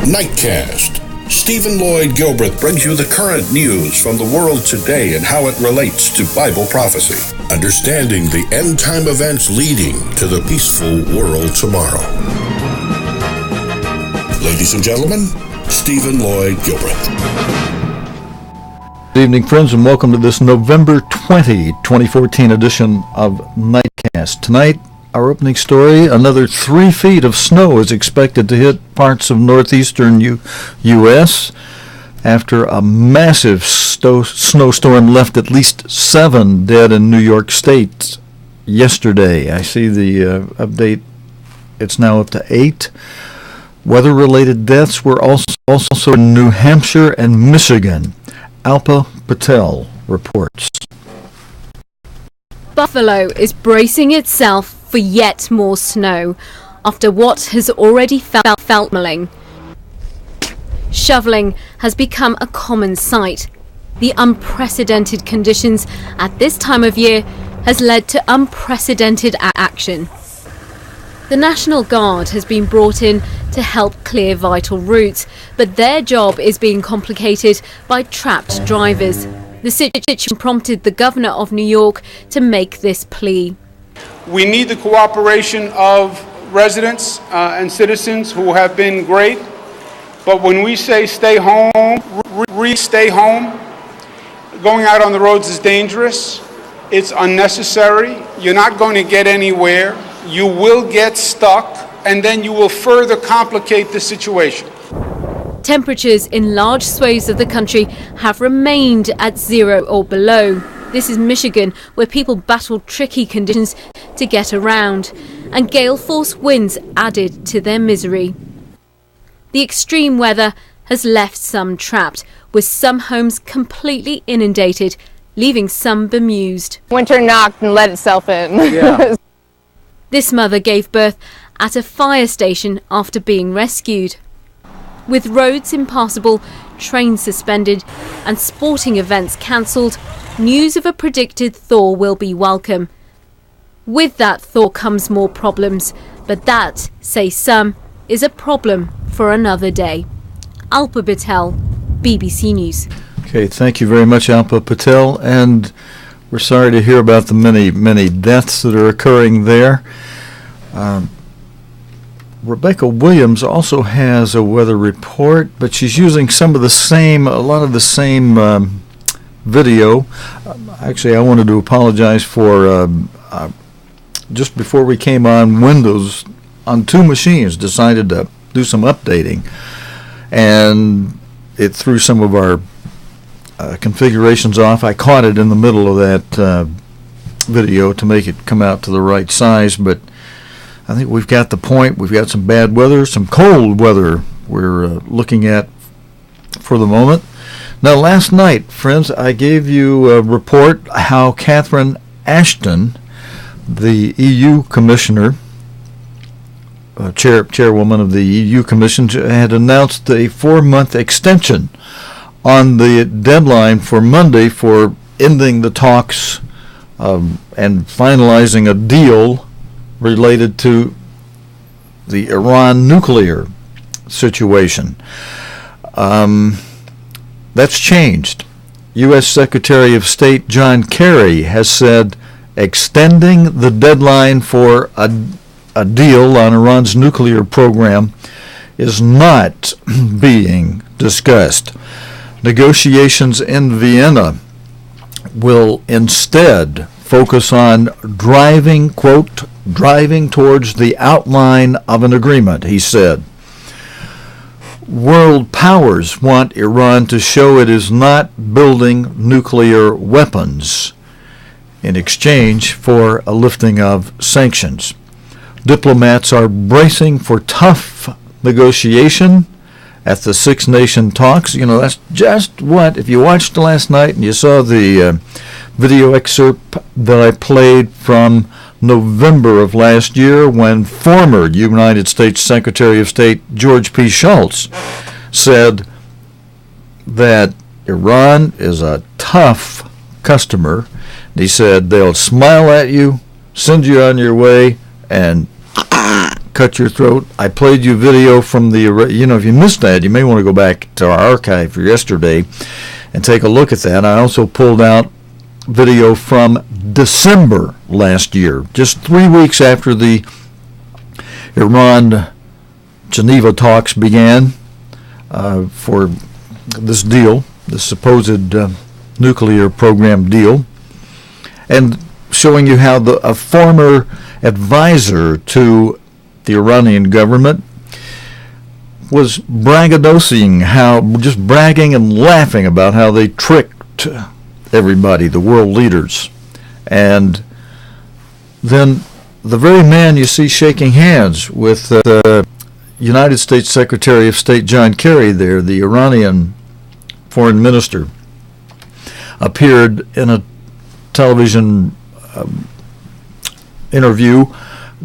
Nightcast. Stephen Lloyd Gilbreth brings you the current news from the world today and how it relates to Bible prophecy. Understanding the end-time events leading to the peaceful world tomorrow. Ladies and gentlemen, Stephen Lloyd Gilbreth. Good evening, friends, and welcome to this November 20, 2014 edition of Nightcast. Tonight, our opening story, another 3 feet of snow is expected to hit parts of northeastern U.S. after a massive snowstorm left at least 7 dead in New York State yesterday. I see the update. It's now up to 8. Weather-related deaths were also in New Hampshire and Michigan. Alpa Patel reports. Buffalo is bracing itself for yet more snow after what has already felt milling. Shoveling has become a common sight. The unprecedented conditions at this time of year has led to unprecedented action. The National Guard has been brought in to help clear vital routes, but their job is being complicated by trapped drivers. The situation prompted the governor of New York to make this plea. We need the cooperation of residents and citizens who have been great, but when we say stay home, stay home, going out on the roads is dangerous, it's unnecessary, you're not going to get anywhere, you will get stuck, and then you will further complicate the situation. Temperatures in large swathes of the country have remained at 0 or below. This is Michigan, where people battle tricky conditions to get around, and gale-force winds added to their misery. The extreme weather has left some trapped, with some homes completely inundated, leaving some bemused. Winter knocked and let itself in. Yeah. This mother gave birth at a fire station after being rescued. With roads impassable, trains suspended, and sporting events cancelled, news of a predicted thaw will be welcome. With that thaw comes more problems, but that, say some, is a problem for another day. Alpa Patel, BBC News. Okay, thank you very much, Alpa Patel, and we're sorry to hear about the many deaths that are occurring there. Rebecca Williams also has a weather report, but she's using a lot of the same video. Actually, I wanted to apologize for just before we came on, Windows on 2 machines decided to do some updating, and it threw some of our configurations off. I caught it in the middle of that video to make it come out to the right size, but I think we've got the point. We've got some bad weather, some cold weather we're looking at for the moment. Now, last night, friends, I gave you a report how Catherine Ashton, the EU Commissioner, chairwoman of the EU Commission, had announced a 4-month extension on the deadline for Monday for ending the talks and finalizing a deal related to the Iran nuclear situation. That's changed. U.S. Secretary of State John Kerry has said extending the deadline for a deal on Iran's nuclear program is not being discussed. Negotiations in Vienna will instead focus on driving towards the outline of an agreement, he said. World powers want Iran to show it is not building nuclear weapons in exchange for a lifting of sanctions. Diplomats are bracing for tough negotiation at the Six-Nation talks. You know, that's just what, if you watched last night and you saw the video excerpt that I played from November of last year when former United States Secretary of State George P. Schultz said that Iran is a tough customer. He said they'll smile at you, send you on your way, and cut your throat. I played you video from the, if you missed that, you may want to go back to our archive for yesterday and take a look at that. I also pulled out video from December last year, just 3 weeks after the Iran-Geneva talks began for this deal, this supposed nuclear program deal, and showing you how a former advisor to the Iranian government was braggadocing, just bragging and laughing about how they tricked everybody, the world leaders. And then the very man you see shaking hands with the United States Secretary of State John Kerry there, the Iranian foreign minister, appeared in a television interview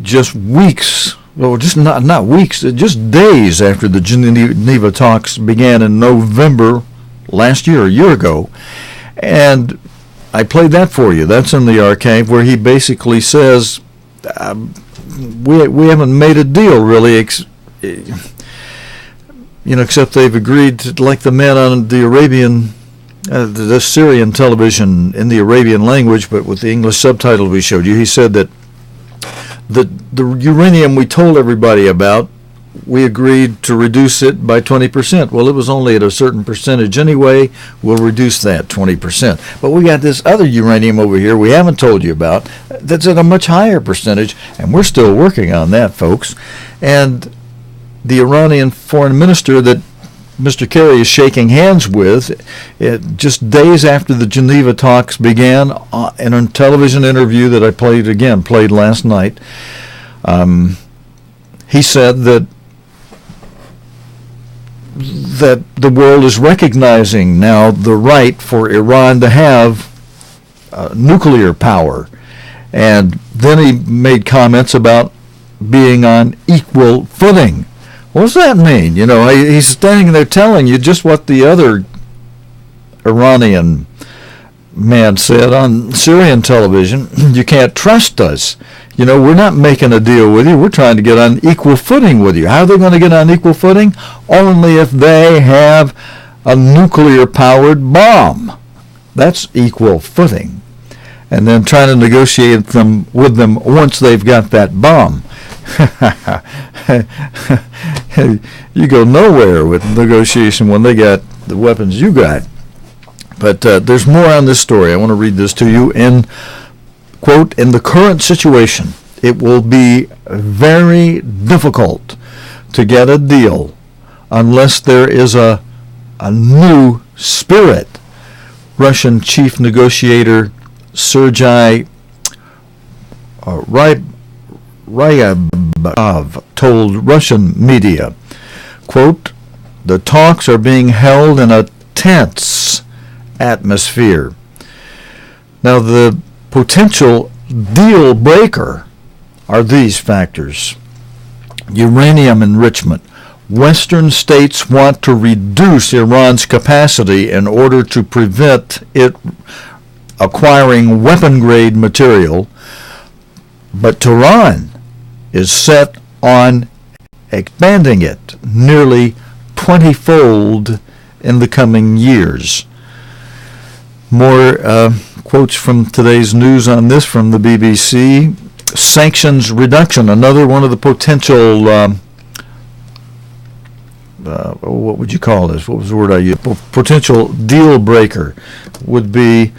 just weeks, well, just not weeks, just days after the Geneva talks began in November last year, a year ago. And I played that for you. That's in the archive, where he basically says, we haven't made a deal, really, except they've agreed to, like the man on the Arabian the Syrian television in the Arabian language, but with the English subtitle we showed you. He said that the uranium we told everybody about, we agreed to reduce it by 20%. Well, it was only at a certain percentage anyway. We'll reduce that 20%. But we got this other uranium over here we haven't told you about that's at a much higher percentage, and we're still working on that, folks. And the Iranian foreign minister that Mr. Kerry is shaking hands with, just days after the Geneva talks began, in a television interview that I played last night, he said that the world is recognizing now the right for Iran to have nuclear power. And then he made comments about being on equal footing. What does that mean? He's standing there telling you just what the other Iranian man said on Syrian television. You can't trust us. We're not making a deal with you. We're trying to get on equal footing with you. How are they going to get on equal footing? Only if they have a nuclear-powered bomb. That's equal footing. And then trying to negotiate with them once they've got that bomb. You go nowhere with negotiation when they got the weapons you got. But there's more on this story. I want to read this to you. Quote, in the current situation, it will be very difficult to get a deal unless there is a new spirit. Russian chief negotiator Sergei Ryabkov told Russian media, quote, the talks are being held in a tense atmosphere. Now, the potential deal breaker are these factors. Uranium enrichment. Western states want to reduce Iran's capacity in order to prevent it acquiring weapon-grade material, but Tehran is set on expanding it nearly 20-fold in the coming years. More quotes from today's news on this from the BBC. Sanctions reduction, another one of the potential, what would you call this? What was the word I used? Potential deal breaker would be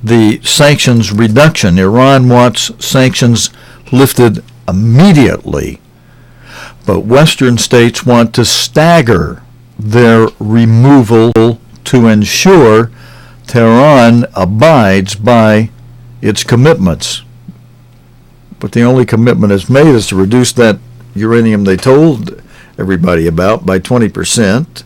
the sanctions reduction. Iran wants sanctions lifted immediately, but Western states want to stagger their removal to ensure Tehran abides by its commitments. But the only commitment it's made is to reduce that uranium they told everybody about by 20%.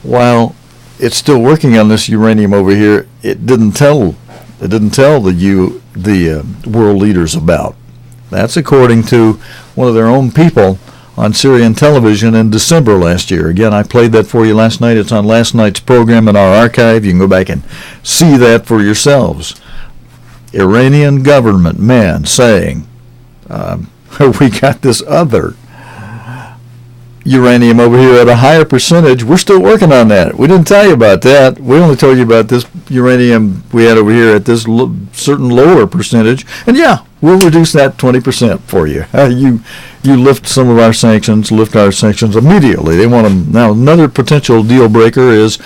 While it's still working on this uranium over here, it didn't tell the world leaders about. That's according to one of their own people on Syrian television in December last year. Again, I played that for you last night. It's on last night's program in our archive. You can go back and see that for yourselves. Iranian government man saying We got this other uranium over here at a higher percentage. We're still working on that. We didn't tell you about that. We only told you about this uranium we had over here at this certain lower percentage. And yeah, we'll reduce that 20% for you. You lift some of our sanctions, lift our sanctions immediately. They want them. Now, another potential deal breaker is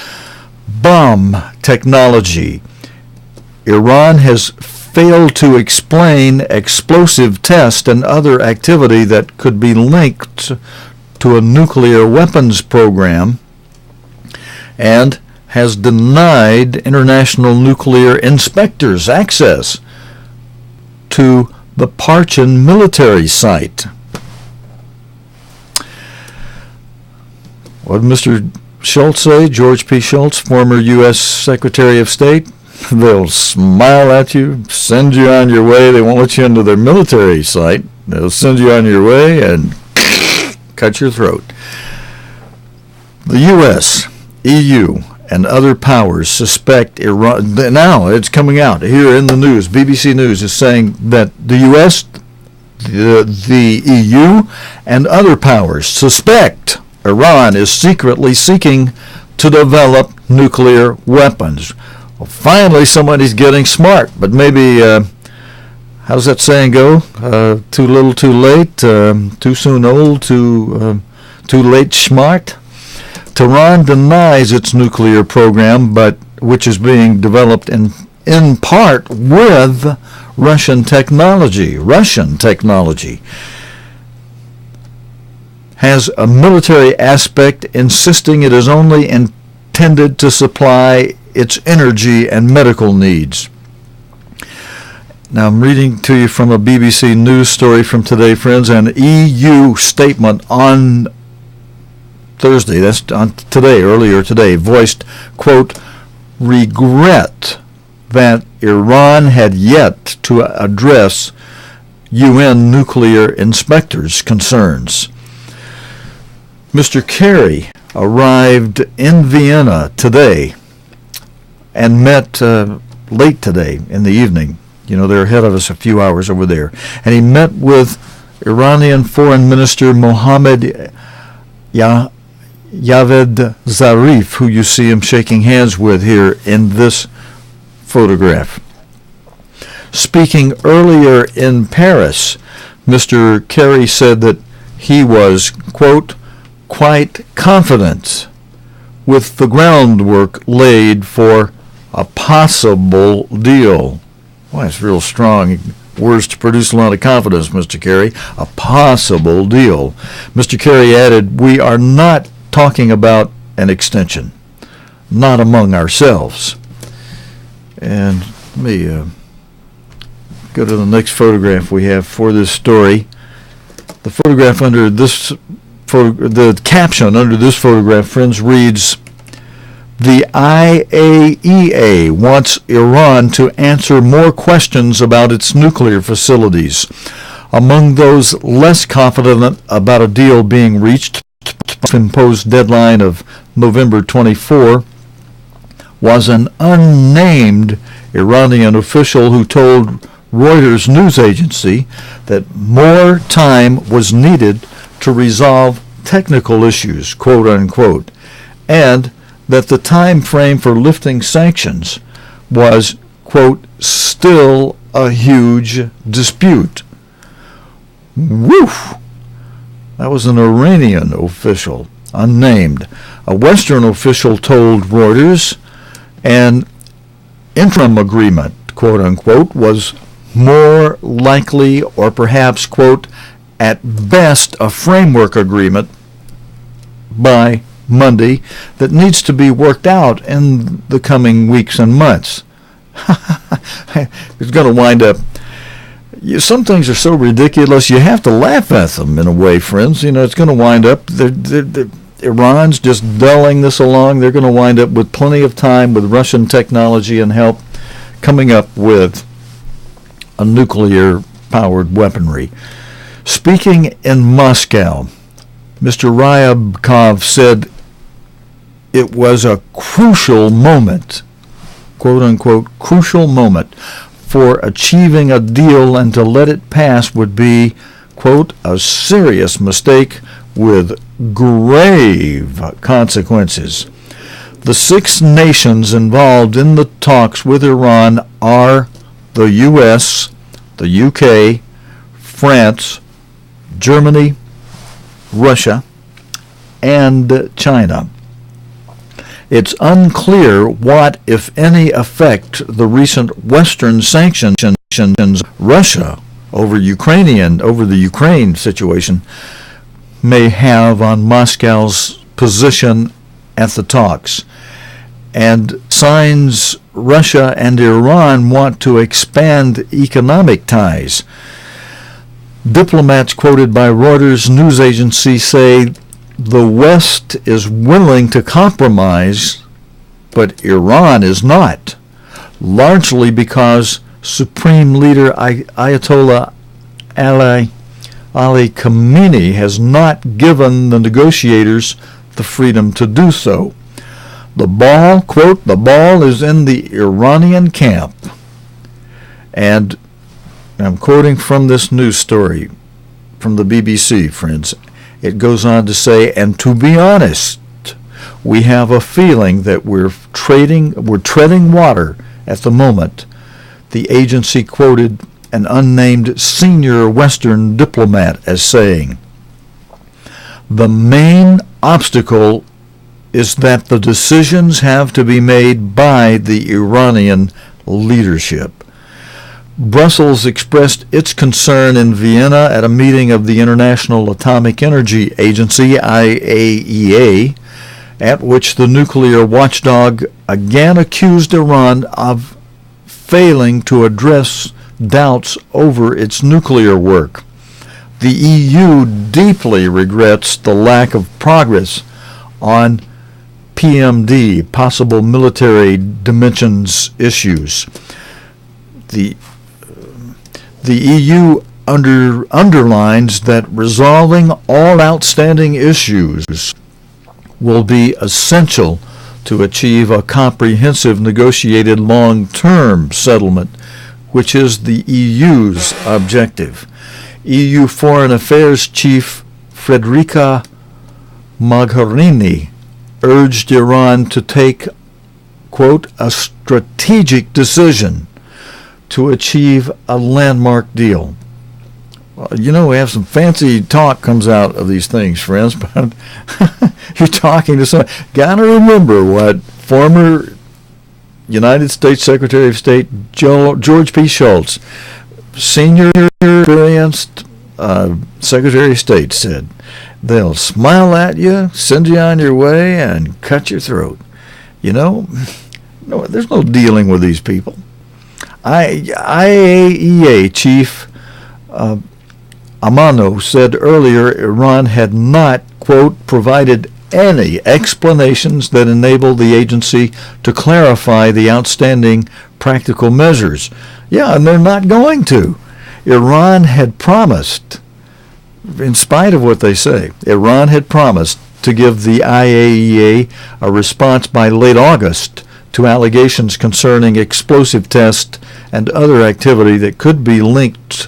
bomb technology. Iran has failed to explain explosive test and other activity that could be linked to a nuclear weapons program, and has denied international nuclear inspectors access to the Parchin military site. What did Mr. Schultz say? George P. Schultz, former U.S. Secretary of State? They'll smile at you, send you on your way. They won't let you into their military site. They'll send you on your way and cut your throat. The U.S., EU, and other powers suspect Iran. Now it's coming out here in the news. BBC News is saying that the U.S., the EU, and other powers suspect Iran is secretly seeking to develop nuclear weapons. Well, finally, somebody's getting smart, but maybe, how does that saying go? Too little, too late, too soon old, too late smart. Tehran denies its nuclear program, but which is being developed in part with Russian technology. Russian technology has a military aspect, insisting it is only intended to supply its energy and medical needs. Now I'm reading to you from a BBC News story from today, friends. An EU statement on Thursday, that's on today, earlier today, voiced, quote, regret that Iran had yet to address UN nuclear inspectors' concerns. Mr. Kerry arrived in Vienna today and met late today in the evening. You know, they're ahead of us a few hours over there. And he met with Iranian Foreign Minister Mohammad Javad Zarif, who you see him shaking hands with here in this photograph. Speaking earlier in Paris, Mr. Kerry said that he was, quote, quite confident with the groundwork laid for a possible deal. Well, it's real strong words to produce a lot of confidence, Mr. Kerry. A possible deal. Mr. Kerry added, we are not talking about an extension, not among ourselves. And let me go to the next photograph we have for this story. The photograph under this the caption under this photograph, friends, reads, the IAEA wants Iran to answer more questions about its nuclear facilities. Among those less confident about a deal being reached, the imposed deadline of November 24, was an unnamed Iranian official who told Reuters news agency that more time was needed to resolve technical issues, quote unquote, and that the time frame for lifting sanctions was, quote, still a huge dispute. Woof! That was an Iranian official, unnamed. A Western official told Reuters an interim agreement, quote unquote, was more likely, or perhaps, quote, at best a framework agreement by Monday that needs to be worked out in the coming weeks and months. It's going to wind up. Some things are so ridiculous you have to laugh at them in a way, friends. You know, it's going to wind up. Iran's just dulling this along. They're going to wind up with plenty of time with Russian technology and help coming up with a nuclear-powered weaponry. Speaking in Moscow, Mr. Ryabkov said it was a crucial moment, quote-unquote, crucial moment for achieving a deal and to let it pass would be, quote, a serious mistake with grave consequences. The 6 nations involved in the talks with Iran are the U.S., the U.K., France, Germany, Russia, and China. It's unclear what, if any, effect the recent Western sanctions Russia over the Ukraine situation may have on Moscow's position at the talks, and signs Russia and Iran want to expand economic ties. Diplomats quoted by Reuters news agency say the West is willing to compromise, but Iran is not, largely because Supreme Leader Ayatollah Ali Khamenei has not given the negotiators the freedom to do so. The ball, quote, the ball is in the Iranian camp. And I'm quoting from this news story from the BBC, friends. It goes on to say, and to be honest, we have a feeling that we're treading water at the moment. The agency quoted an unnamed senior Western diplomat as saying, the main obstacle is that the decisions have to be made by the Iranian leadership. Brussels expressed its concern in Vienna at a meeting of the International Atomic Energy Agency, IAEA, at which the nuclear watchdog again accused Iran of failing to address doubts over its nuclear work. The EU deeply regrets the lack of progress on PMD, possible military dimensions issues. The EU underlines that resolving all outstanding issues will be essential to achieve a comprehensive negotiated long-term settlement, which is the EU's objective. EU Foreign Affairs Chief Federica Mogherini urged Iran to take, quote, a strategic decision to achieve a landmark deal. Well, we have some fancy talk comes out of these things, friends, but you're talking to someone. Gotta remember what former United States Secretary of State George P. Schultz, senior experienced Secretary of State, said. They'll smile at you, send you on your way, and cut your throat. No, there's no dealing with these people. IAEA Chief Amano said earlier Iran had not, quote, provided any explanations that enable the agency to clarify the outstanding practical measures. Yeah, and they're not going to. Iran had promised, in spite of what they say, Iran had promised to give the IAEA a response by late August to allegations concerning explosive tests and other activity that could be linked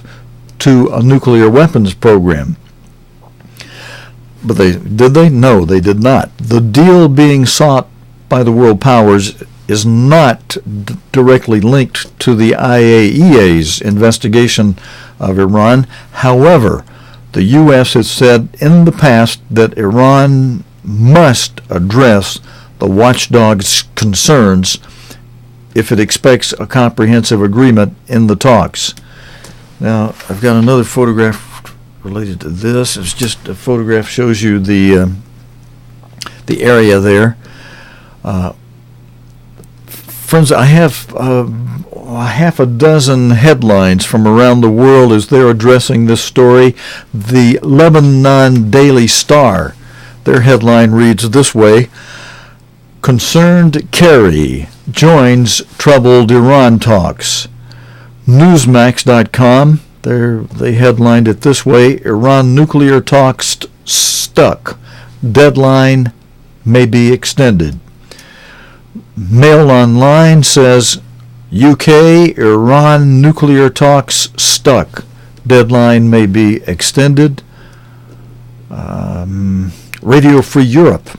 to a nuclear weapons program. But did they? No, they did not. The deal being sought by the world powers is not directly linked to the IAEA's investigation of Iran. However, the U.S. has said in the past that Iran must address the watchdog's concerns if it expects a comprehensive agreement in the talks. Now, I've got another photograph related to this. It's just a photograph, shows you the area there. Friends, I have half a dozen headlines from around the world as they're addressing this story. The Lebanon Daily Star, their headline reads this way: Concerned Kerry joins troubled Iran talks. Newsmax.com, they headlined it this way: Iran nuclear talks stuck. Deadline may be extended. Mail Online says UK, Iran nuclear talks stuck. Deadline may be extended. Radio Free Europe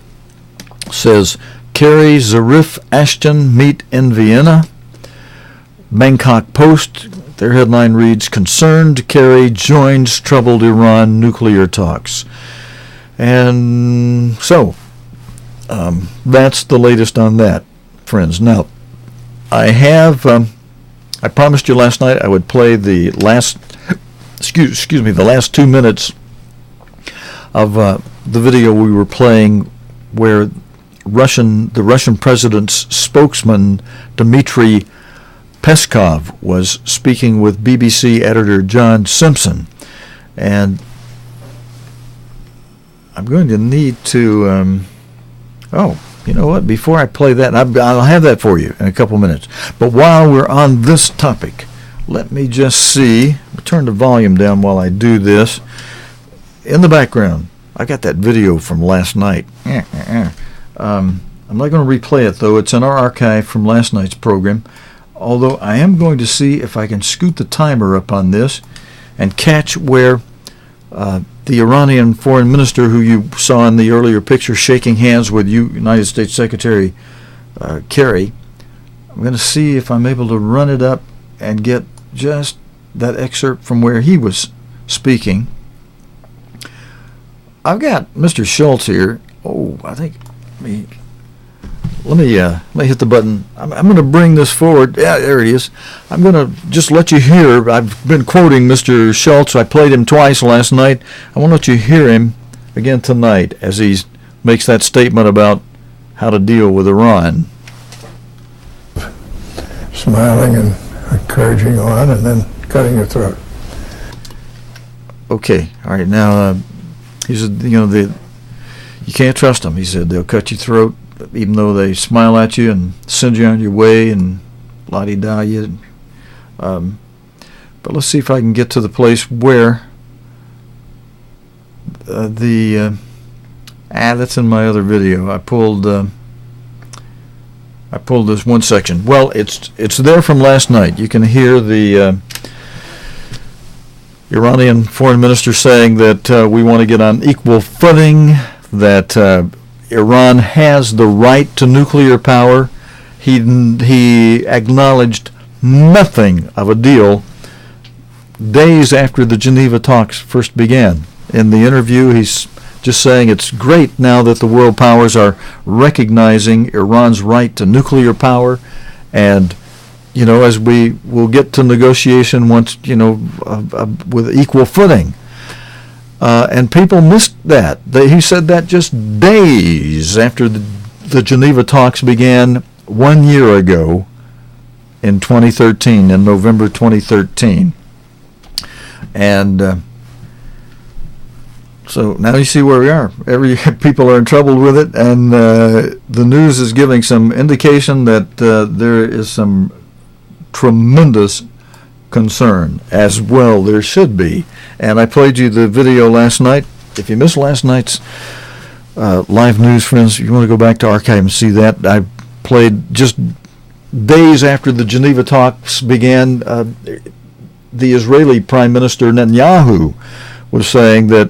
says Kerry, Zarif, Ashton meet in Vienna. Bangkok Post, their headline reads, concerned Kerry joins troubled Iran nuclear talks. And so, that's the latest on that, friends. Now, I promised you last night I would play the last, the last 2 minutes of the video we were playing where the Russian president's spokesman, Dmitry Peskov, was speaking with BBC editor John Simpson. And I'm going to need to, you know what, before I play that, I'll have that for you in a couple minutes. But while we're on this topic, let me just see, turn the volume down while I do this. In the background, I got that video from last night. I'm not going to replay it, though. It's in our archive from last night's program. Although I am going to see if I can scoot the timer up on this and catch where the Iranian foreign minister, who you saw in the earlier picture shaking hands with United States Secretary Kerry, I'm going to see if I'm able to run it up and get just that excerpt from where he was speaking. I've got Mr. Schultz here. Oh, I think let me hit the button. I'm going to bring this forward. Yeah, there it is. I'm going to just let you hear. I've been quoting Mr. Schultz. I played him twice last night. I want to let you hear him again tonight as he makes that statement about how to deal with Iran. Smiling and encouraging on, and then cutting your throat. Okay, all right. Now, he said, you can't trust them. He said they'll cut your throat, even though they smile at you and send you on your way and la-di-da you. But let's see if I can get to the place where that's in my other video. I pulled this one section. Well, it's there from last night. You can hear the Iranian foreign minister saying that we want to get on equal footing, that Iran has the right to nuclear power. He acknowledged nothing of a deal days after the Geneva talks first began. In the interview, he's just saying it's great now that the world powers are recognizing Iran's right to nuclear power, and as we will get to negotiation once, with equal footing. And people missed that. He said that just days after the Geneva talks began 1 year ago in 2013, in November 2013. And so now you see where we are. People are in trouble with it, and the news is giving some indication that there is some tremendous concern, as well there should be. And I played you the video last night. If you missed last night's live news, friends, you want to go back to archive and see that. I played just days after the Geneva talks began. The Israeli Prime Minister Netanyahu was saying that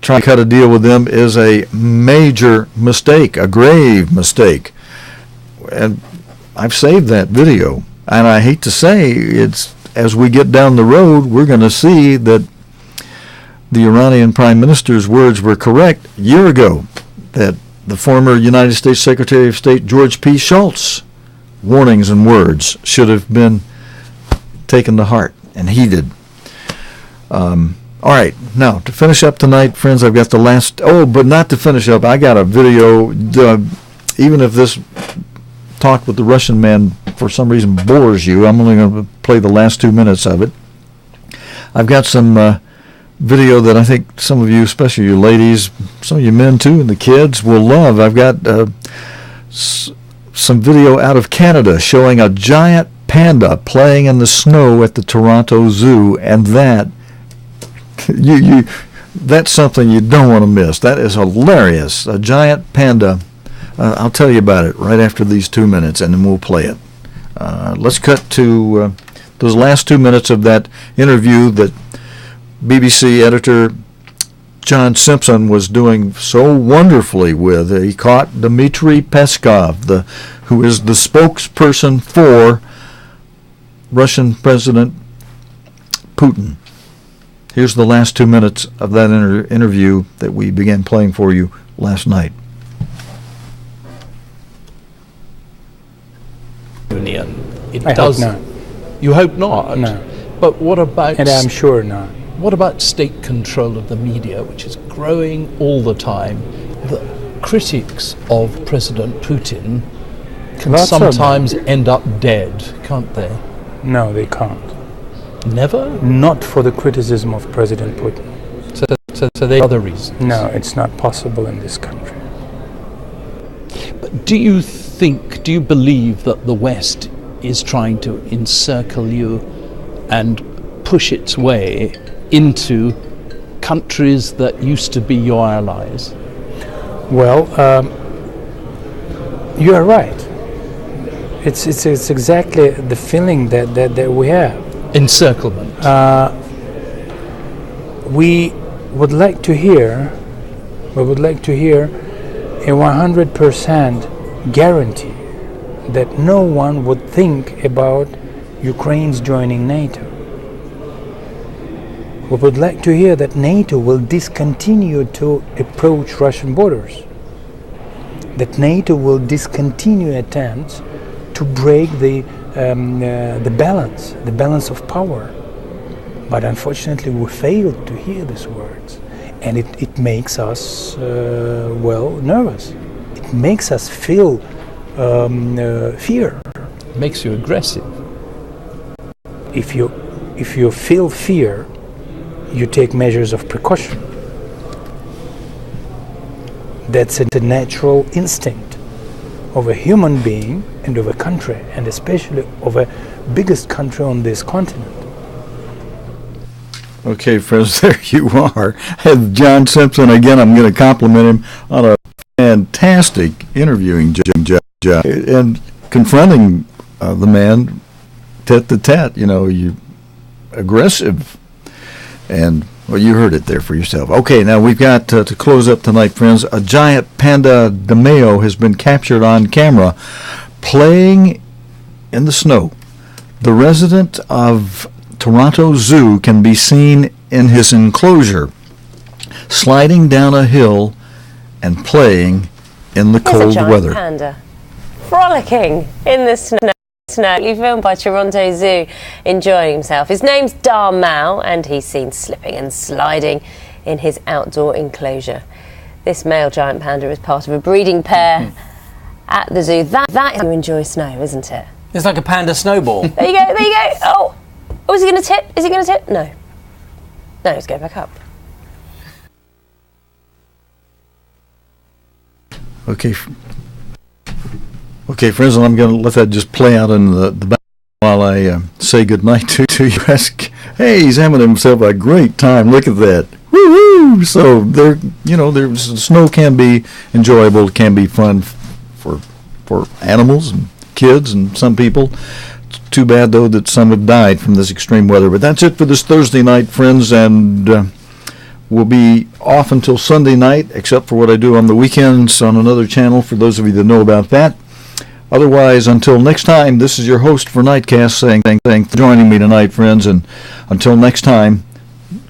trying to cut a deal with them is a major mistake, a grave mistake. And I've saved that video. And I hate to say, it's as we get down the road, we're going to see that the Iranian Prime Minister's words were correct a year ago, that the former United States Secretary of State George P. Schultz warnings and words should have been taken to heart and heeded. All right, now to finish up tonight, friends, I've got the last. But not to finish up, I got a video. Even if this talk with the Russian man for some reason bores you, I'm only going to play the last 2 minutes of it. I've got some video that I think some of you, especially you ladies, some of you men too, and the kids will love. I've got some video out of Canada showing a giant panda playing in the snow at the Toronto Zoo, and that's something you don't want to miss. That is hilarious. A giant panda. I'll tell you about it right after these 2 minutes, and then we'll play it. Let's cut to those last 2 minutes of that interview that BBC editor John Simpson was doing so wonderfully with. He caught Dmitry Peskov, who is the spokesperson for Russian President Putin. Here's the last 2 minutes of that interview that we began playing for you last night. I hope not. You hope not? No. But what about... And I'm sure not. What about state control of the media, which is growing all the time? The critics of President Putin can sometimes end up dead, can't they? No, they can't. Never? Not for the criticism of President Putin. So there are other reasons? No, it's not possible in this country. But do you believe that the West is trying to encircle you and push its way into countries that used to be your allies? Well, you are right. It's exactly the feeling that we have. Encirclement. We would like to hear a 100% guarantee that no one would think about Ukraine's joining NATO. We would like to hear that NATO will discontinue to approach Russian borders, that NATO will discontinue attempts to break the balance of power. But unfortunately, we failed to hear these words, and it makes us nervous. It makes us feel fear. It makes you aggressive. If you feel fear, you take measures of precaution. That's a natural instinct of a human being and of a country, and especially of a biggest country on this continent. Okay, friends, there you are. And John Simpson, again, I'm going to compliment him on a fantastic interviewing job and confronting the man tete-to-tete, you aggressive. And, well, you heard it there for yourself. Okay, now we've got to close up tonight, friends. A giant panda de Mayo has been captured on camera playing in the snow. The resident of Toronto Zoo can be seen in his enclosure, sliding down a hill and playing in the cold weather. Panda frolicking in the snow. Filmed by Toronto Zoo, enjoying himself. His name's Da Mao, and he's seen slipping and sliding in his outdoor enclosure. This male giant panda is part of a breeding pair at the zoo. That is how you enjoy snow, isn't it? It's like a panda snowball. There you go. Oh, is he going to tip? Is he going to tip? No, let's go back up. Okay, friends, and I'm going to let that just play out in the back while I say goodnight to you. Hey, he's having himself a great time. Look at that. Woo-hoo! So, snow can be enjoyable. It can be fun for animals and kids and some people. It's too bad, though, that some have died from this extreme weather. But that's it for this Thursday night, friends, and we'll be off until Sunday night, except for what I do on the weekends on another channel, for those of you that know about that. Otherwise, until next time, this is your host for Nightcast saying thanks for joining me tonight, friends. And until next time,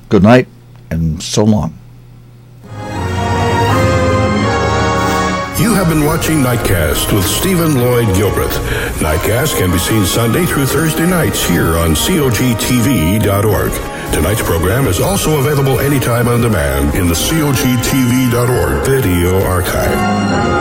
good night and so long. You have been watching Nightcast with Stephen Lloyd Gilbreth. Nightcast can be seen Sunday through Thursday nights here on COGTV.org. Tonight's program is also available anytime on demand in the COGTV.org video archive.